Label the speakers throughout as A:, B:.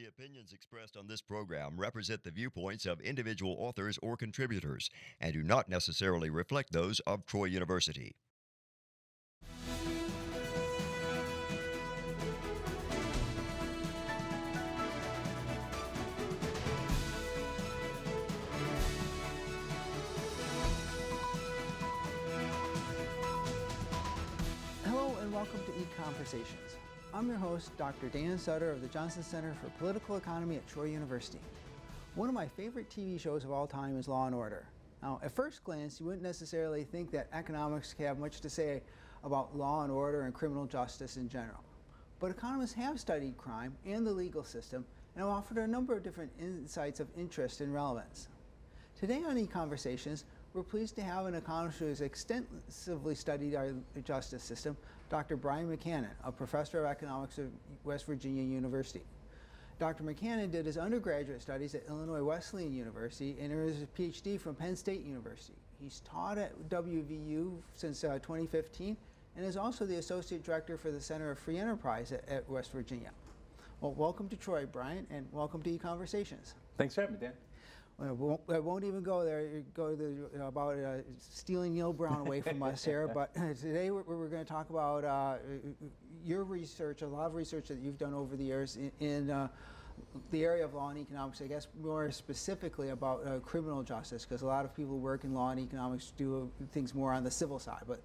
A: The opinions expressed on this program represent the viewpoints of individual authors or contributors and do not necessarily reflect those of Troy University.
B: Hello and welcome to EconVersations. I'm your host, Dr. Dan Sutter of the Johnson Center for Political Economy at Troy University. One of my favorite TV shows of all time is Law & Order. Now, at first glance, you wouldn't necessarily think that economics have much to say about law and order and criminal justice in general. But economists have studied crime and the legal system and have offered a number of different insights of interest and relevance. Today on EconVersations, we're pleased to have an economist who has extensively studied our justice system, Dr. Bryan McCannon, a professor of economics at West Virginia University. Dr. McCannon did his undergraduate studies at Illinois Wesleyan University and earned his PhD from Penn State University. He's taught at WVU since 2015 and is also the Associate Director for the Center of Free Enterprise at West Virginia. Well, welcome to Troy, Bryan, and welcome to EconVersations.
C: Thanks for having me, Dan.
B: I won't even go there. Go to about stealing Neil Brown away from us here. But today we're going to talk about your research, a lot of research that you've done over the years in the area of law and economics. I guess more specifically about criminal justice, because a lot of people who work in law and economics do things more on the civil side. But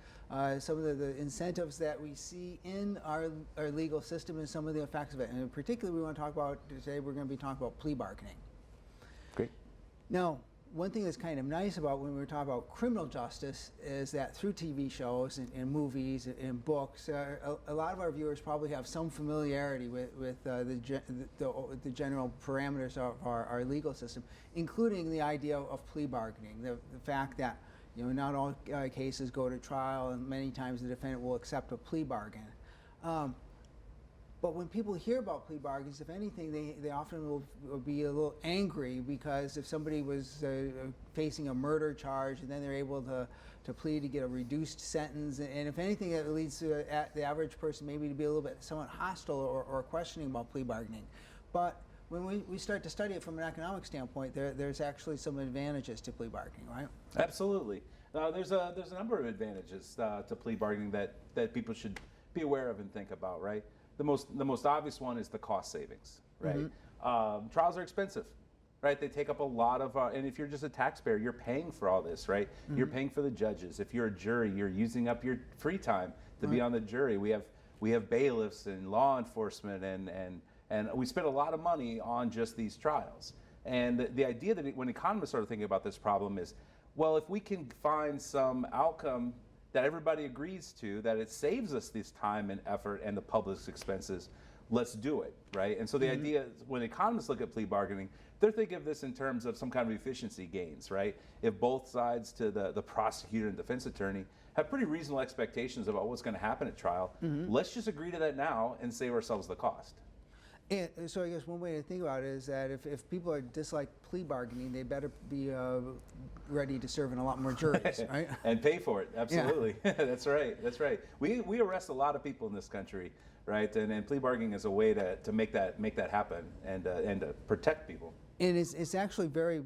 B: some of the incentives that we see in our legal system and some of the effects of it. And in particular, we want to talk about today. We're going to be talking about plea bargaining.
C: Great.
B: Now, one thing that's kind of nice about when we talk about criminal justice is that through TV shows and movies and books, a lot of our viewers probably have some familiarity with the general parameters of our legal system, including the idea of plea bargaining, the fact that not all cases go to trial, and many times the defendant will accept a plea bargain. But when people hear about plea bargains, if anything, they often will be a little angry, because if somebody was facing a murder charge and then they're able to plead to get a reduced sentence, and if anything, that leads to the average person maybe to be a little bit somewhat hostile or questioning about plea bargaining. But when we start to study it from an economic standpoint, there's actually some advantages to plea bargaining, right?
C: Absolutely. There's a number of advantages to plea bargaining that people should be aware of and think about, right? The most obvious one is the cost savings, right? Mm-hmm. Trials are expensive, right? They take up a lot of, and if you're just a taxpayer, you're paying for all this, right? Mm-hmm. You're paying for the judges. If you're a jury, you're using up your free time to be on the jury. We have bailiffs and law enforcement, and we spend a lot of money on just these trials. And the idea that when economists start thinking about this problem is, well, if we can find some outcome that everybody agrees to, that it saves us this time and effort and the public's expenses, let's do it, right? And so the idea is, when economists look at plea bargaining, they're thinking of this in terms of some kind of efficiency gains, right? If both sides, to the prosecutor and defense attorney, have pretty reasonable expectations about what's going to happen at trial, let's just agree to that now and save ourselves the cost.
B: And so I guess one way to think about it is that if people dislike plea bargaining, they better be ready to serve in a lot more juries, right?
C: And pay for it, absolutely. Yeah. That's right. We arrest a lot of people in this country, right? And plea bargaining is a way to make that happen and to protect people.
B: And it's actually very,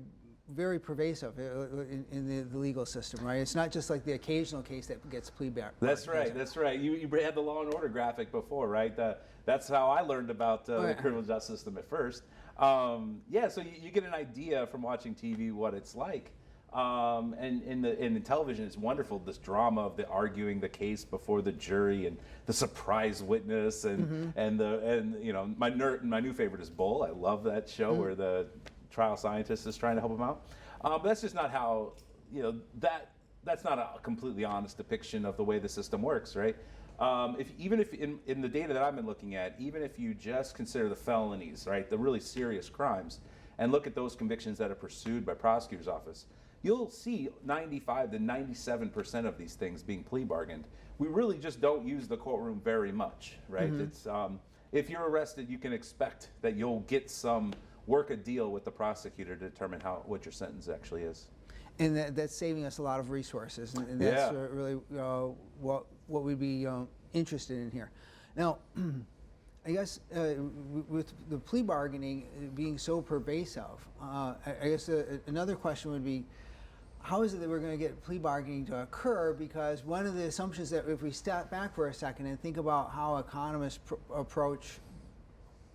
B: very pervasive in the legal system, right? It's not just like the occasional case that gets plea bargained.
C: That's right. You had the Law and Order graphic before, right? That's how I learned about the criminal justice system at first. So you get an idea from watching TV what it's like. And in the television, it's wonderful, this drama of the arguing the case before the jury and the surprise witness and my new favorite is Bull. I love that show where the trial scientist is trying to help him out. But that's just not how, that's not a completely honest depiction of the way the system works, right? Even if in the data that I've been looking at, even if you just consider the felonies, right, the really serious crimes, and look at those convictions that are pursued by prosecutor's office, you'll see 95 to 97% of these things being plea bargained. We really just don't use the courtroom very much, right? It's if you're arrested, you can expect that you'll get work a deal with the prosecutor to determine what your sentence actually is.
B: And that's saving us a lot of resources, and that's really what we'd be interested in here. Now, I guess with the plea bargaining being so pervasive, I guess another question would be, how is it that we're going to get plea bargaining to occur? Because one of the assumptions that if we step back for a second and think about how economists approach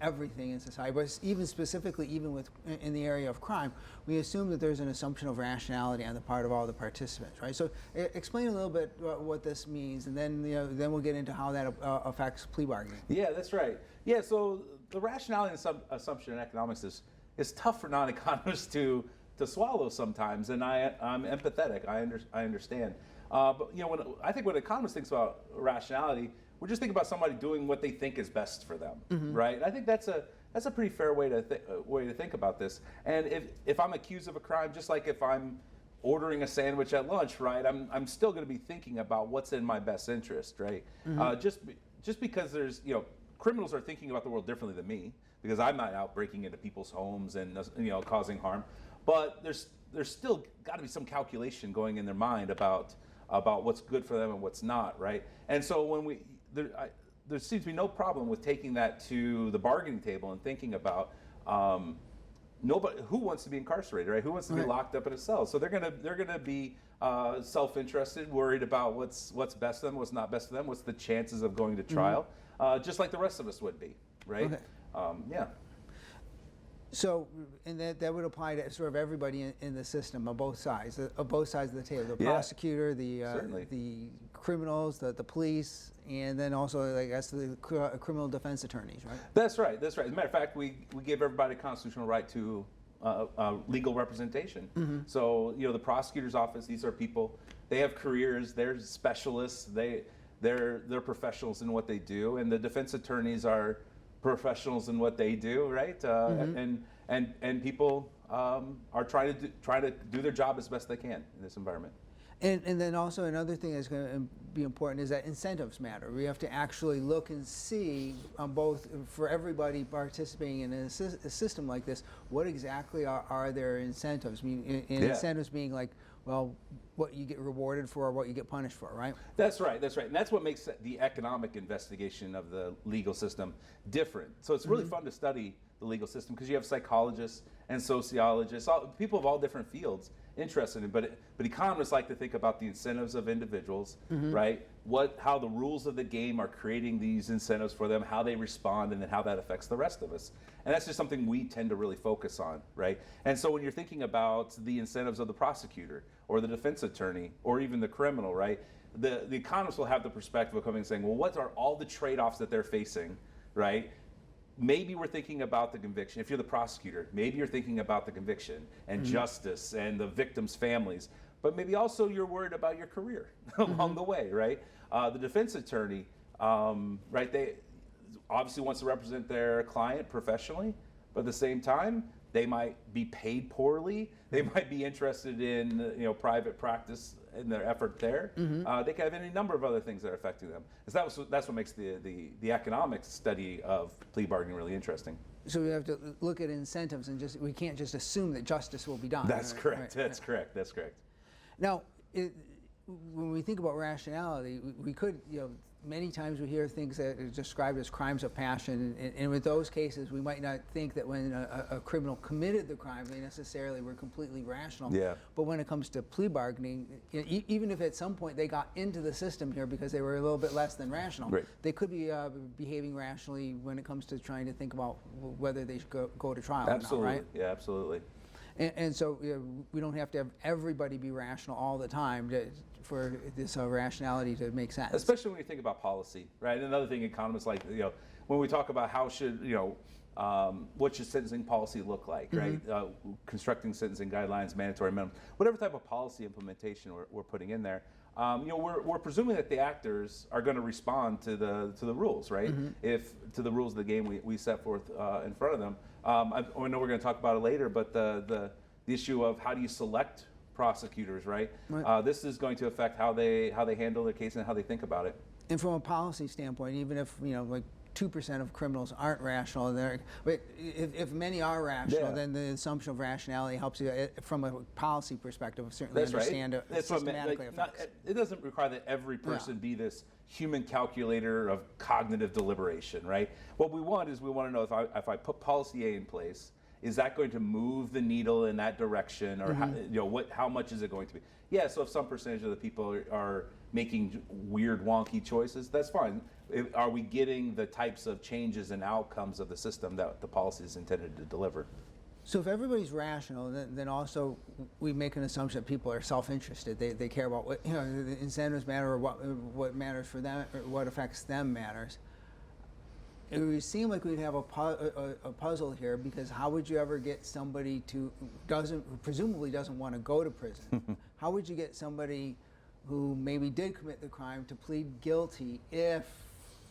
B: everything in society, but even specifically even in the area of crime, we assume that there's an assumption of rationality on the part of all the participants, right? So explain a little bit what this means, and then then we'll get into how that affects plea bargaining.
C: Yeah, that's right. Yeah, so the rationality assumption in economics is tough for non-economists to swallow sometimes, and I'm empathetic. I understand. But I think when economists think about rationality, we're just thinking about somebody doing what they think is best for them, right? And I think that's a pretty fair way to think about this. And if I'm accused of a crime, just like if I'm ordering a sandwich at lunch, right, I'm still going to be thinking about what's in my best interest, right? Just because there's criminals are thinking about the world differently than me, because I'm not out breaking into people's homes and causing harm. But there's still got to be some calculation going in their mind about what's good for them and what's not, right? And so when there seems to be no problem with taking that to the bargaining table and thinking about nobody who wants to be incarcerated, right? Who wants to be locked up in a cell? So they're gonna be self-interested, worried about what's best for them, what's not best for them, what's the chances of going to trial, just like the rest of us would be, right?
B: Okay.
C: Yeah.
B: So, and that would apply to sort of everybody in the system on both sides of the table, the prosecutor, the criminals, the police, and then also, I guess, the criminal defense attorneys, right?
C: That's right. As a matter of fact, we give everybody a constitutional right to legal representation. So, the prosecutor's office, these are people, they have careers, they're specialists, they're professionals in what they do, and the defense attorneys are professionals in what they do, right? And people are trying to do their job as best they can in this environment.
B: And then also another thing that's going to be important is that incentives matter. We have to actually look and see both for everybody participating in a system like this, what exactly are their incentives? I mean, incentives being like, well, what you get rewarded for or what you get punished for, right?
C: That's right. And that's what makes the economic investigation of the legal system different. So it's really fun to study the legal system because you have psychologists and sociologists, people of all different fields interested in it. But economists like to think about the incentives of individuals, right? How the rules of the game are creating these incentives for them, how they respond, and then how that affects the rest of us. And that's just something we tend to really focus on, right? And so when you're thinking about the incentives of the prosecutor or the defense attorney or even the criminal, right? The economists will have the perspective of coming and saying, well, what are all the trade-offs that they're facing, right? Maybe we're thinking about the conviction. If you're the prosecutor, maybe you're thinking about the conviction and justice and the victims' families, but maybe also you're worried about your career along the way, right? The defense attorney, right, they obviously wants to represent their client professionally, but at the same time, they might be paid poorly. They might be interested in private practice in their effort there. They could have any number of other things that are affecting them. That's what makes the economic study of plea bargaining really interesting.
B: So we have to look at incentives and we can't just assume that justice will be done.
C: That's
B: right?
C: correct. That's correct.
B: Now, when we think about rationality, we could, many times we hear things that are described as crimes of passion, and with those cases, we might not think that when a criminal committed the crime, they necessarily were completely rational.
C: Yeah.
B: But when it comes to plea bargaining, even if at some point they got into the system here because they were a little bit less than rational, they could be behaving rationally when it comes to trying to think about whether they should go to trial
C: Absolutely.
B: or not, right?
C: Yeah, absolutely.
B: And so we don't have to have everybody be rational all the time for this rationality to make sense.
C: Especially when you think about policy, right? And another thing economists like, when we talk about how should, what should sentencing policy look like, right? Constructing sentencing guidelines, mandatory minimum, whatever type of policy implementation we're putting in there. We're presuming that the actors are going to respond to the rules, right? If to the rules of the game we set forth in front of them. I know we're going to talk about it later, but the issue of how do you select prosecutors, right? This is going to affect how they handle their case and how they think about it.
B: And from a policy standpoint, even if like 2% of criminals aren't rational, but if many are rational, then the assumption of rationality helps you from a policy perspective certainly understand it systematically affects.
C: It doesn't require that every person be this human calculator of cognitive deliberation, right? What we want is we want to know if I put policy A in place, is that going to move the needle in that direction, or how much is it going to be? Yeah, so if some percentage of the people are making weird, wonky choices, that's fine. Are we getting the types of changes and outcomes of the system that the policy is intended to deliver?
B: So if everybody's rational, then also we make an assumption that people are self-interested. They care about what, the incentives matter, or what matters for them, or what affects them matters. It would seem like we'd have a puzzle here, because how would you ever get somebody who presumably doesn't want to go to prison? How would you get somebody who maybe did commit the crime to plead guilty if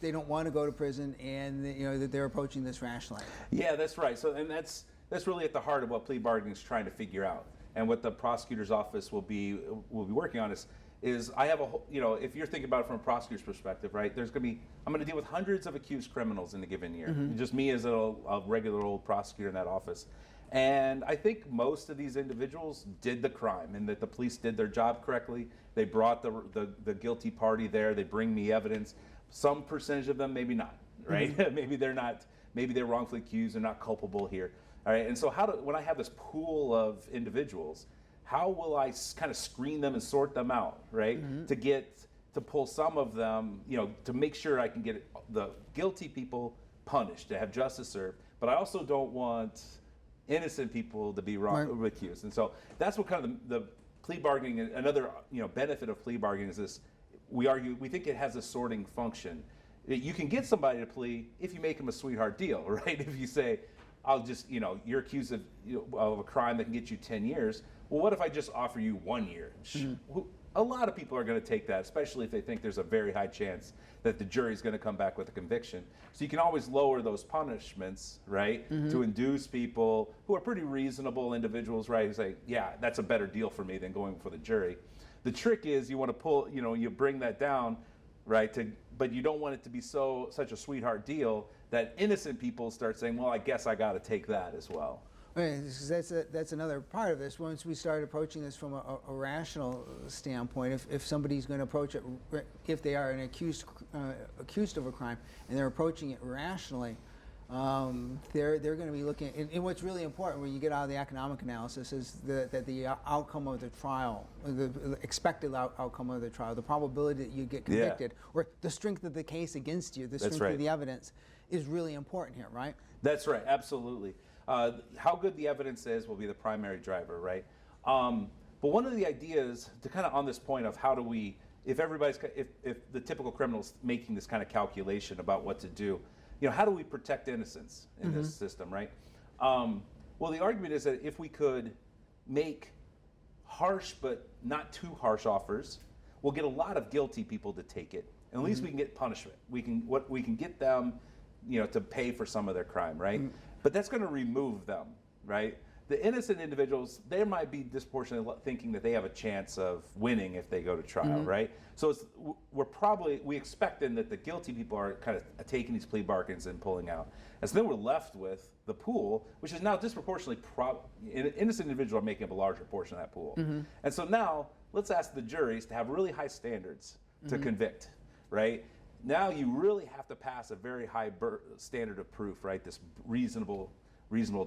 B: they don't want to go to prison and that they're approaching this rationally? Yeah,
C: that's right. So, and that's really at the heart of what plea bargaining is trying to figure out, and what the prosecutor's office will be working on is I have if you're thinking about it from a prosecutor's perspective, right? I'm going to deal with hundreds of accused criminals in a given year. Just me as a regular old prosecutor in that office. And I think most of these individuals did the crime, and that the police did their job correctly. They brought the guilty party there. They bring me evidence. Some percentage of them, maybe not, right? Maybe they're not. Maybe they're wrongfully accused. They're not culpable here. All right. And so when I have this pool of individuals, how will I kind of screen them and sort them out, right? To pull some of them, to make sure I can get the guilty people punished, to have justice served. But I also don't want innocent people to be wrongly accused. And so that's what kind of the plea bargaining, another benefit of plea bargaining is this. We think it has a sorting function. You can get somebody to plea if you make them a sweetheart deal, right? If you say, I'll just, you're accused of a crime that can get you 10 years. Well, what if I just offer you 1 year? A lot of people are going to take that, especially if they think there's a very high chance that the jury's going to come back with a conviction. So you can always lower those punishments, right, to induce people who are pretty reasonable individuals, right, who say, yeah, that's a better deal for me than going for the jury. The trick is you want to pull, you bring that down, right, but you don't want it to be such a sweetheart deal that innocent people start saying, well, I guess I got to take that as well.
B: Right, that's another part of this. Once we start approaching this from a rational standpoint, if somebody's going to approach it, if they are accused of a crime and they're approaching it rationally, they're going to be looking. And what's really important when you get out of the economic analysis is that the outcome of the trial, the expected outcome of the trial, the probability that you get convicted, or the strength of the case against you, the strength of the evidence, is really important here, right?
C: That's right, absolutely. How good the evidence is will be the primary driver, right? But one of the ideas, to kind of on this point of how do we, if the typical criminal's making this kind of calculation about what to do, how do we protect innocence in this system, right? Well, the argument is that if we could make harsh but not too harsh offers, we'll get a lot of guilty people to take it. And at least we can get punishment. We can get them, to pay for some of their crime, right? But that's going to remove them, right? The innocent individuals, they might be disproportionately thinking that they have a chance of winning if they go to trial, right? So we expect then that the guilty people are kind of taking these plea bargains and pulling out. And so then we're left with the pool, which is now disproportionately, innocent individuals are making up a larger portion of that pool. And so now let's ask the juries to have really high standards to convict, right? Now you really have to pass a very high standard of proof, right? This reasonable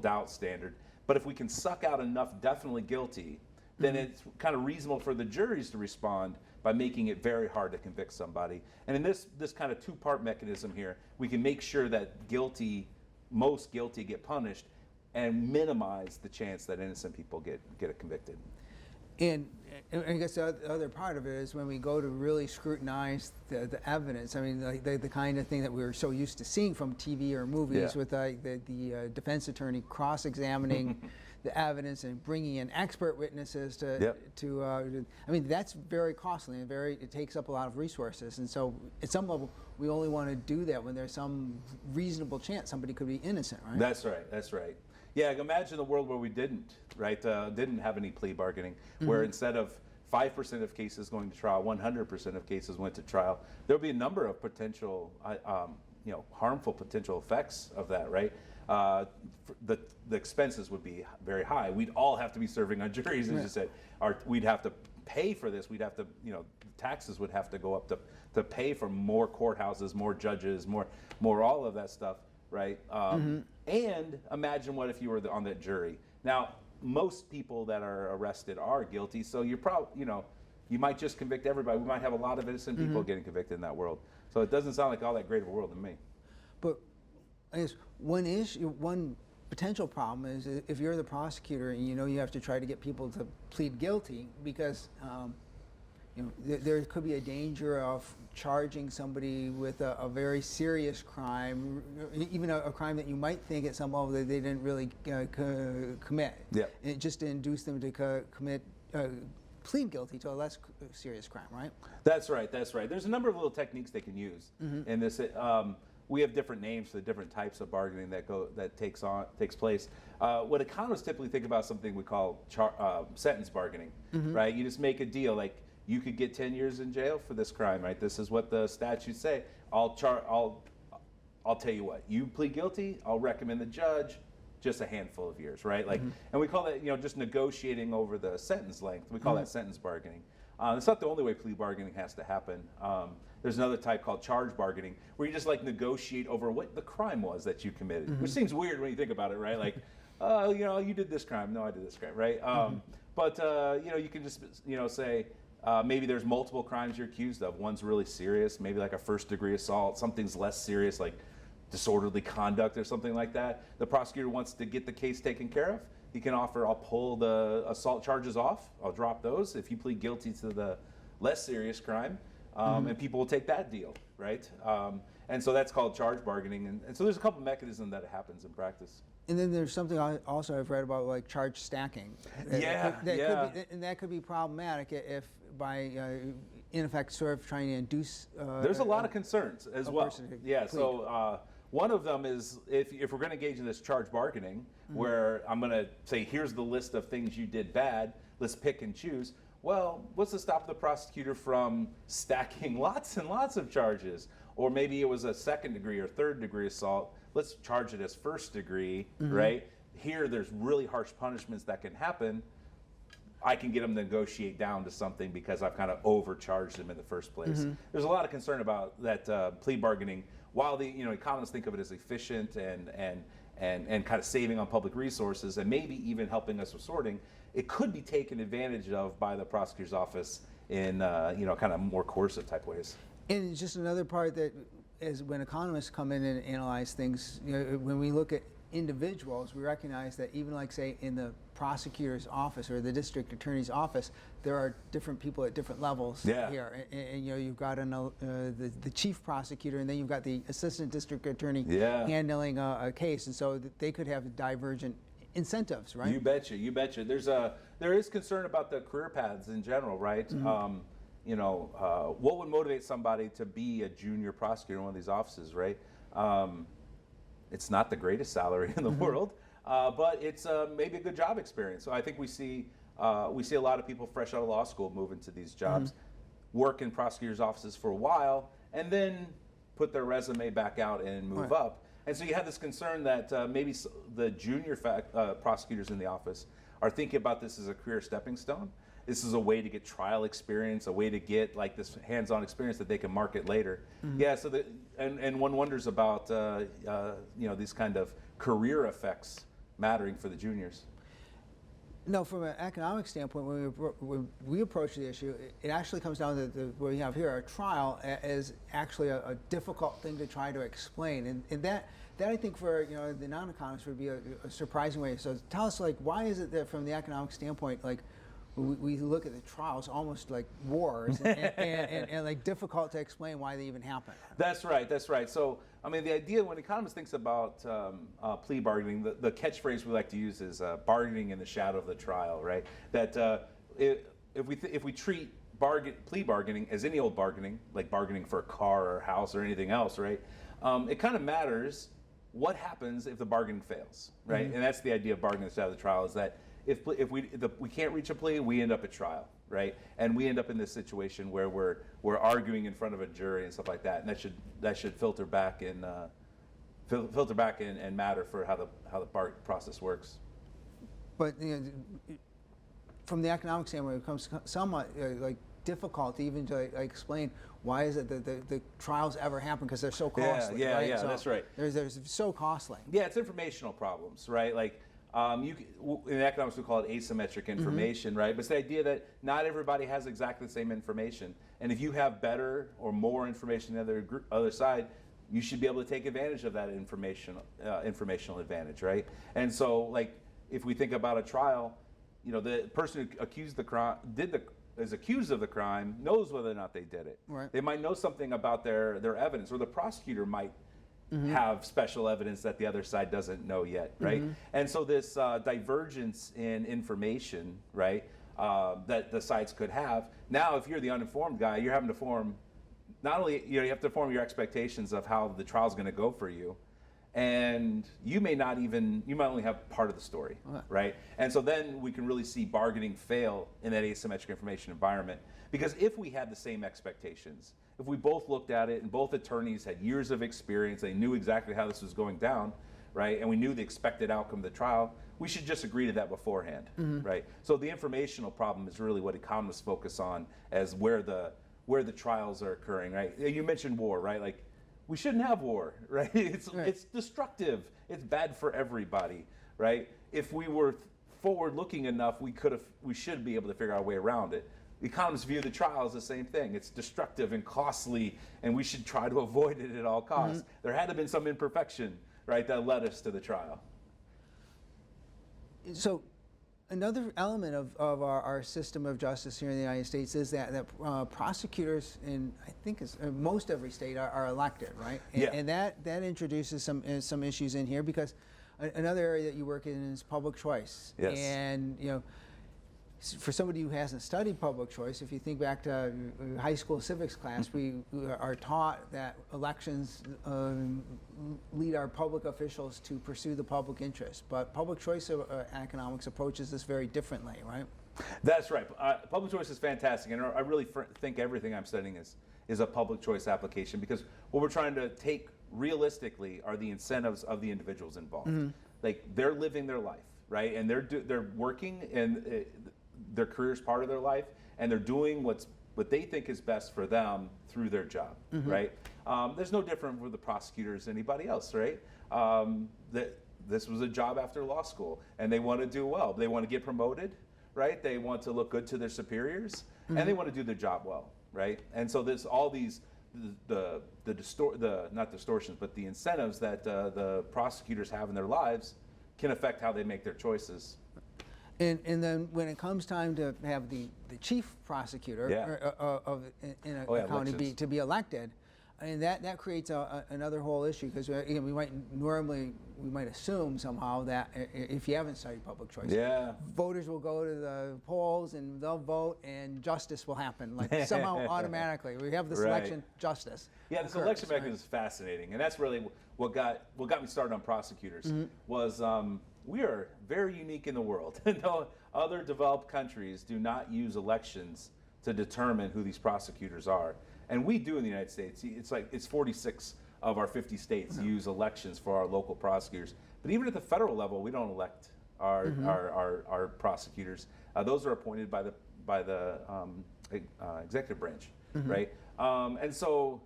C: doubt standard. But if we can suck out enough definitely guilty, then it's kind of reasonable for the juries to respond by making it very hard to convict somebody. And in this kind of two-part mechanism here, we can make sure that most guilty get punished and minimize the chance that innocent people get convicted.
B: And I guess the other part of it is when we go to really scrutinize the evidence. I mean, like the kind of thing that we were so used to seeing from TV or movies, with the defense attorney cross-examining the evidence and bringing in expert witnesses to I mean, that's very costly and it takes up a lot of resources. And so at some level, we only want to do that when there's some reasonable chance somebody could be innocent, right?
C: That's right. Yeah, imagine a world where we didn't have any plea bargaining, where instead of 5% of cases going to trial, 100% of cases went to trial. There would be a number of potential, harmful potential effects of that, right? The expenses would be very high. We'd all have to be serving on juries, as you said. We'd have to pay for this, we'd have to, taxes would have to go up to pay for more courthouses, more judges, more all of that stuff, right? And imagine what if you were on that jury. Now, most people that are arrested are guilty, so you're probably, you might just convict everybody. We might have a lot of innocent people getting convicted in that world. So it doesn't sound like all that great of a world to me.
B: But I guess one potential problem is if you're the prosecutor and you have to try to get people to plead guilty because there could be a danger of charging somebody with a very serious crime, even a crime that you might think at some level that they didn't really commit.
C: Yeah.
B: And just to induce them to plead guilty to a less serious crime, right?
C: That's right. There's a number of little techniques they can use in this. We have different names for the different types of bargaining that takes place. What economists typically think about something we call sentence bargaining, right? You just make a deal like you could get 10 years in jail for this crime, right? This is what the statutes say. I'll tell you what. You plead guilty. I'll recommend the judge just a handful of years, right? Like, and we call that just negotiating over the sentence length. We call that sentence bargaining. It's not the only way plea bargaining has to happen. There's another type called charge bargaining, where you just like negotiate over what the crime was that you committed, which seems weird when you think about it, right? Like, you did this crime. No, I did this crime, right? But you can just say maybe there's multiple crimes you're accused of. One's really serious, maybe like a first-degree assault. Something's less serious, like disorderly conduct or something like that. The prosecutor wants to get the case taken care of. He can offer, I'll pull the assault charges off. I'll drop those if you plead guilty to the less serious crime. And people will take that deal, right? And so that's called charge bargaining. And so there's a couple mechanisms that happens in practice.
B: And then there's something also I've read about, like charge stacking. That could be problematic if by in effect sort of trying to induce.
C: There's a lot of concerns as well. Yeah. So one of them is if we're going to engage in this charge bargaining, where I'm going to say, here's the list of things you did bad. Let's pick and choose. Well, what's to stop the prosecutor from stacking lots and lots of charges? Or maybe it was a second degree or third degree assault. Let's charge it as first degree, right? Here, there's really harsh punishments that can happen. I can get them to negotiate down to something because I've kind of overcharged them in the first place. There's a lot of concern about that plea bargaining. While the economists think of it as efficient and kind of saving on public resources and maybe even helping us with sorting, it could be taken advantage of by the prosecutor's office in kind of more coercive type ways.
B: And it's just another part that is when economists come in and analyze things, when we look at individuals, we recognize that even like say in the prosecutor's office or the district attorney's office, there are different people at different levels here. And you've got the chief prosecutor, and then you've got the assistant district attorney handling a case, and so they could have divergent incentives, right?
C: You betcha. There is concern about the career paths in general, right? What would motivate somebody to be a junior prosecutor in one of these offices, right? It's not the greatest salary in the world, but it's maybe a good job experience. So I think we see a lot of people fresh out of law school move into these jobs, work in prosecutors' offices for a while, and then put their resume back out and move up. And so you have this concern that maybe the junior prosecutors in the office are thinking about this as a career stepping stone. This is a way to get trial experience, a way to get like this hands-on experience that they can market later. Yeah, so and one wonders about these kind of career effects mattering for the juniors.
B: No, from an economic standpoint, when we approach the issue, it actually comes down to what we have here, a trial is actually a difficult thing to try to explain. And that I think for the non-economists would be a surprising way. So tell us, like, why is it that from the economic standpoint, like, we look at the trials almost like wars and like difficult to explain why they even happen. That's
C: right. So, I mean, the idea when economists thinks about plea bargaining, the catchphrase we like to use is bargaining in the shadow of the trial, right? That if we treat plea bargaining as any old bargaining, like bargaining for a car or a house or anything else, right? It kind of matters what happens if the bargain fails, right? And that's the idea of bargaining in the shadow of the trial, is that if we can't reach a plea, we end up at trial, right? And we end up in this situation where we're arguing in front of a jury and stuff like that, and that should filter back and matter for how the process works.
B: But from the economic standpoint, it becomes somewhat like difficult to even to like, explain why is it that the trials ever happen, because they're so costly.
C: Yeah,
B: right?
C: yeah,
B: So
C: that's right.
B: There's so costly.
C: Yeah, it's informational problems, right? Like in economics we call it asymmetric information, right? But it's the idea that not everybody has exactly the same information, and if you have better or more information than the other side, you should be able to take advantage of that informational advantage, right? And so, like, if we think about a trial, the person who accused the crime is accused of the crime knows whether or not they did it.
B: Right.
C: They might know something about their evidence, or the prosecutor might have special evidence that the other side doesn't know yet, right? And so this divergence in information, right, that the sides could have. Now, if you're the uninformed guy, you're having to form, not only, you have to form your expectations of how the trial's going to go for you, and you might only have part of the story, right? And so then we can really see bargaining fail in that asymmetric information environment. Because if we had the same expectations, if we both looked at it and both attorneys had years of experience, they knew exactly how this was going down, right? And we knew the expected outcome of the trial, we should just agree to that beforehand, right? So the informational problem is really what economists focus on as where the trials are occurring, right? You mentioned war, right? Like, we shouldn't have war, right? It's destructive. It's bad for everybody, right? If we were forward-looking enough, we should be able to figure out a way around it. Economists view the trial as the same thing. It's destructive and costly, and we should try to avoid it at all costs. There had to have been some imperfection, right, that led us to the trial.
B: So another element of our system of justice here in the United States is that prosecutors in, I think, most every state are elected, right? And that introduces some issues in here, because another area that you work in is public choice.
C: Yes.
B: And for somebody who hasn't studied public choice, if you think back to high school civics class, we are taught that elections lead our public officials to pursue the public interest. But public choice economics approaches this very differently, right?
C: That's right. Public choice is fantastic, and I really think everything I'm studying is a public choice application, because what we're trying to take realistically are the incentives of the individuals involved. Like, they're living their life, right? And they're working, and their career is part of their life, and they're doing what they think is best for them through their job, right? There's no different with the prosecutors than anybody else, right? This was a job after law school, and they want to do well. They want to get promoted, right? They want to look good to their superiors, and they want to do their job well, right? And so there's all these not distortions, but the incentives that the prosecutors have in their lives can affect how they make their choices.
B: And then when it comes time to have the chief prosecutor in a county to be elected, I mean, that creates another whole issue, because we might assume somehow that if you haven't studied public choice, voters will go to the polls and they'll vote and justice will happen, like somehow automatically. We have this election, justice.
C: Yeah, this election mechanism is fascinating, and that's really what got me started on prosecutors. Was we are very unique in the world. No other developed countries do not use elections to determine who these prosecutors are. And we do in the United States. It's 46 of our 50 states use elections for our local prosecutors. But even at the federal level, we don't elect our prosecutors. Those are appointed by the executive branch, right? And so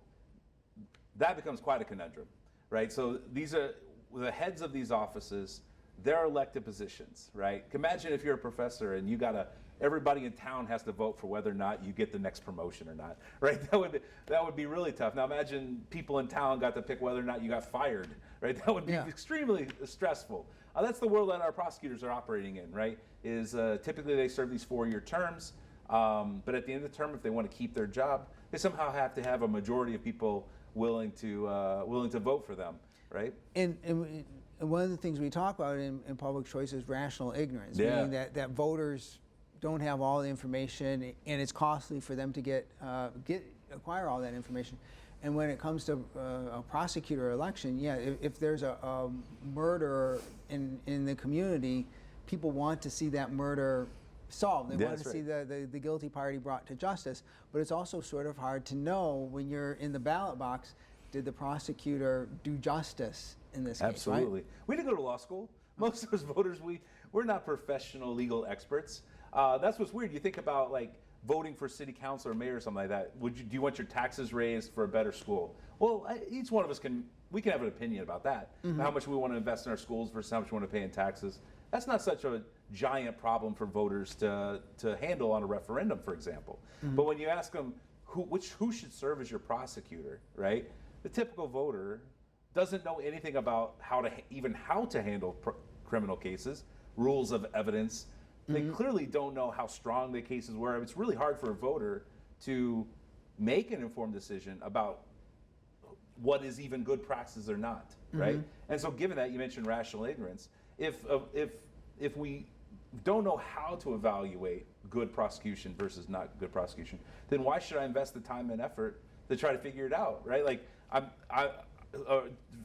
C: that becomes quite a conundrum, right? So these are the heads of these offices. They're elected positions, right? Imagine if you're a professor and everybody in town has to vote for whether or not you get the next promotion or not, right? That would be really tough. Now imagine people in town got to pick whether or not you got fired, right? That would be extremely stressful. That's the world that our prosecutors are operating in, right? Is typically they serve these 4-year terms, but at the end of the term, if they want to keep their job, they somehow have to have a majority of people willing to vote for them, right?
B: And one of the things we talk about in public choice is rational ignorance, meaning that voters don't have all the information, and it's costly for them to acquire all that information. And when it comes to a prosecutor election, if there's a murder in the community, people want to see that murder solved. They want to see the guilty party brought to justice. But it's also sort of hard to know when you're in the ballot box, did the prosecutor do justice in this case,
C: Absolutely.
B: Right?
C: We didn't go to law school. Most of us voters, we're not professional legal experts. That's what's weird. You think about like voting for city council or mayor or something like that. Do you want your taxes raised for a better school? Well, each one of us can have an opinion about that. How much we want to invest in our schools versus how much we want to pay in taxes. That's not such a giant problem for voters to handle on a referendum, for example. But when you ask them who should serve as your prosecutor, right? The typical voter doesn't know anything about how to handle criminal cases, rules of evidence. They clearly don't know how strong the cases were. It's really hard for a voter to make an informed decision about what is even good practice or not, right? And so given that, you mentioned rational ignorance, if we don't know how to evaluate good prosecution versus not good prosecution, then why should I invest the time and effort to try to figure it out, right? Like I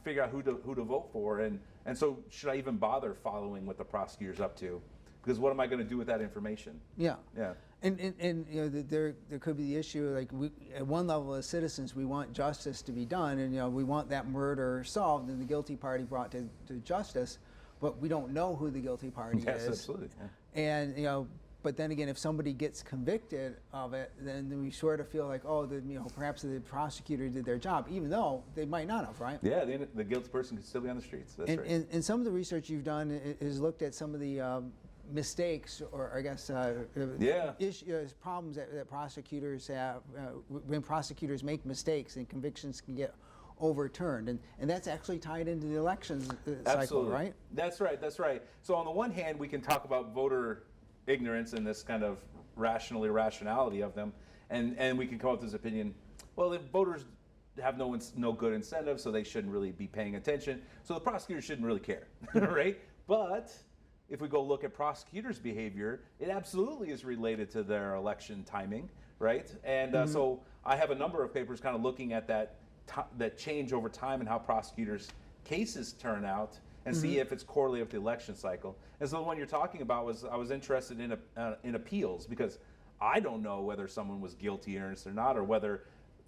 C: figure out who to vote for, and so should I even bother following what the prosecutor's up to? Because what am I going to do with that information?
B: Yeah.
C: Yeah.
B: And you know, there could be the issue, like at one level as citizens, we want justice to be done, and you know, we want that murder solved and the guilty party brought to justice, but we don't know who the guilty party is.
C: Yes, absolutely. Yeah.
B: And you know, but then again, if somebody gets convicted of it, then we sort of feel like, oh, you know, perhaps the prosecutor did their job, even though they might not have, right?
C: Yeah, the guilty person could still be on the streets. That's right.
B: And some of the research you've done is looked at some of the mistakes, or I guess problems that prosecutors have when prosecutors make mistakes and convictions can get overturned, and that's actually tied into the elections cycle, right?
C: That's right. That's right. So on the one hand, we can talk about voter ignorance and this kind of rationality of them, and we can come up with this opinion. Well, the voters have no good incentive, so they shouldn't really be paying attention. So the prosecutors shouldn't really care, right? But if we go look at prosecutors' behavior, it absolutely is related to their election timing, right? And so I have a number of papers kind of looking at that change over time and how prosecutors' cases turn out, and see if it's correlated with the election cycle. And so the one you're talking about I was interested in appeals, because I don't know whether someone was guilty or innocent or not, or whether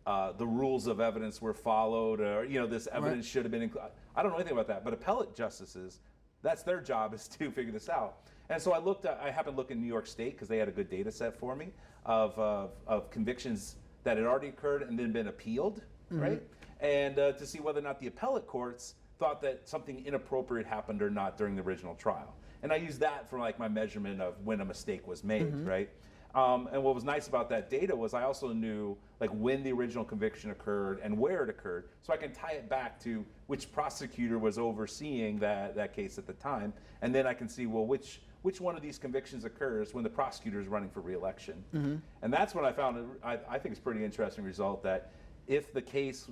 C: the rules of evidence were followed, or you know, this evidence should have been included. I don't know anything about that, but appellate justices, that's their job, is to figure this out. And so I happened to look in New York State, because they had a good data set for me of convictions that had already occurred and then been appealed, right? And to see whether or not the appellate courts thought that something inappropriate happened or not during the original trial. And I used that for like my measurement of when a mistake was made, right? And what was nice about that data was I also knew like when the original conviction occurred and where it occurred, so I can tie it back to which prosecutor was overseeing that case at the time, and then I can see, well, which one of these convictions occurs when the prosecutor is running for re-election. And that's when I found, I think it's a pretty interesting result, that if the case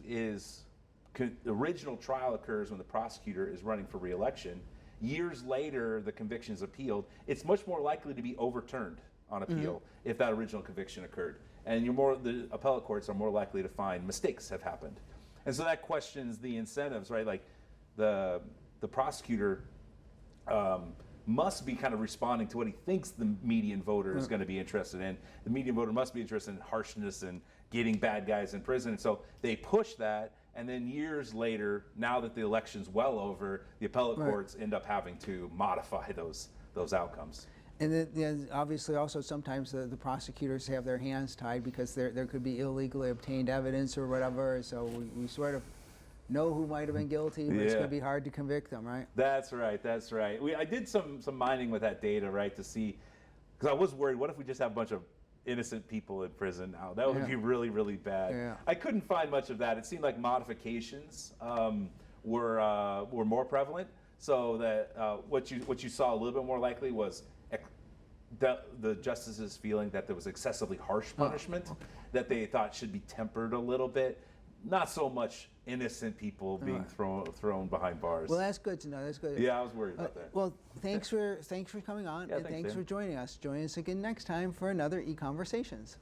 C: the original trial occurs when the prosecutor is running for re-election, years later the conviction is appealed, it's much more likely to be overturned on appeal if that original conviction occurred. And the appellate courts are more likely to find mistakes have happened. And so that questions the incentives, right? Like the prosecutor must be kind of responding to what he thinks the median voter is going to be interested in. The median voter must be interested in harshness and getting bad guys in prison. And so they push that, and then years later, now that the election's well over, the appellate courts end up having to modify those outcomes.
B: And then obviously also sometimes the prosecutors have their hands tied because there could be illegally obtained evidence or whatever, so we sort of know who might have been guilty, but it's going to be hard to convict them, right?
C: That's right, that's right. I did some mining with that data, right, to see, because I was worried, what if we just have a bunch of innocent people in prison now? That would be really, really bad. Yeah. I couldn't find much of that. It seemed like modifications were more prevalent, so that what you saw a little bit more likely was the justices feeling that there was excessively harsh punishment that they thought should be tempered a little bit. Not so much innocent people being thrown behind bars.
B: Well, that's good to know. That's good.
C: Yeah, I was worried about that.
B: Well, thanks for coming on, and thanks for joining us. Join us again next time for another EconVersations.